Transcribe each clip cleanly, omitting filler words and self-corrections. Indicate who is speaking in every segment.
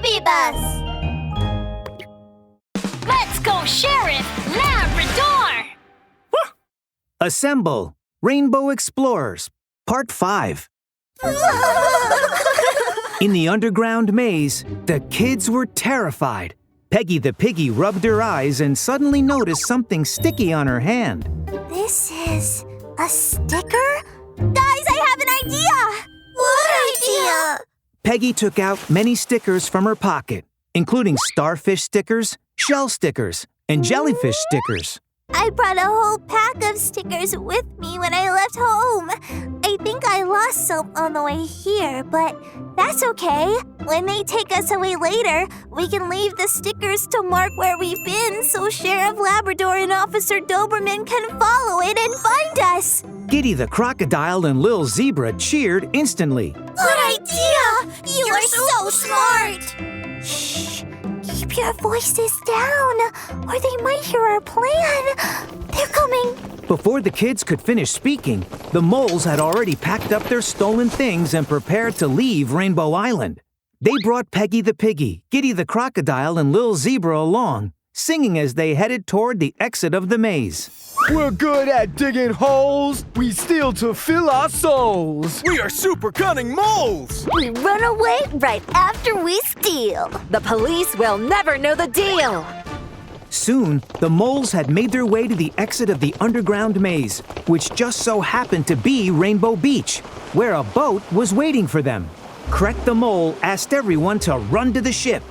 Speaker 1: Scooby Bus!
Speaker 2: Let's go, Sheriff Labrador!
Speaker 3: Assemble, Rainbow Explorers, Part 5. In the underground maze, the kids were terrified. Peggy the piggy rubbed her eyes and suddenly noticed something sticky on her hand.
Speaker 1: This is a sticker? Guys, I have an idea! What idea?
Speaker 3: Peggy took out many stickers from her pocket, including starfish stickers, shell stickers, and jellyfish stickers.
Speaker 1: I brought a whole pack of stickers with me when I left home. I think I lost some on the way here, but that's okay. When they take us away later, we can leave the stickers to mark where we've been so Sheriff Labrador and Officer Doberman can follow it and find us.
Speaker 3: Giddy the crocodile and Lil Zebra cheered instantly.
Speaker 1: Good idea! You are so smart! Shh! Keep your voices down, or they might hear our plan. They're coming.
Speaker 3: Before the kids could finish speaking, the moles had already packed up their stolen things and prepared to leave Rainbow Island. They brought Peggy the piggy, Giddy the crocodile, and Lil Zebra along, singing as they headed toward the exit of the maze.
Speaker 4: We're good at digging holes. We steal to fill our souls.
Speaker 5: We are super cunning moles!
Speaker 1: We run away right after we steal.
Speaker 6: The police will never know the deal.
Speaker 3: Soon, the moles had made their way to the exit of the underground maze, which just so happened to be Rainbow Beach, where a boat was waiting for them. Cret the mole asked everyone to run to the ship.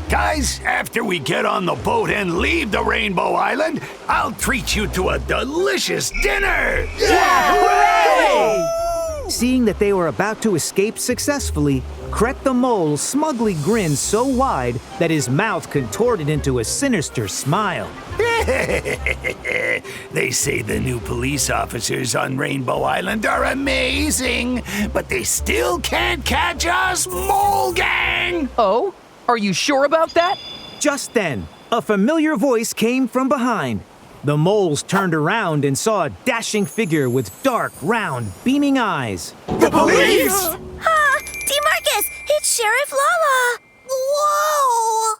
Speaker 7: Guys, after we get on the boat and leave the Rainbow Island, I'll treat you to a delicious dinner!
Speaker 3: Yeah! Hooray! Seeing that they were about to escape successfully, Cret the mole smugly grinned so wide that his mouth contorted into a sinister smile.
Speaker 7: They say the new police officers on Rainbow Island are amazing, but they still can't catch us, Mole Gang!
Speaker 8: Oh? Are you sure about that?
Speaker 3: Just then, a familiar voice came from behind. The moles turned around and saw a dashing figure with dark, round, beaming eyes.
Speaker 5: The police!
Speaker 1: Demarcus, it's Sheriff Lala! Whoa!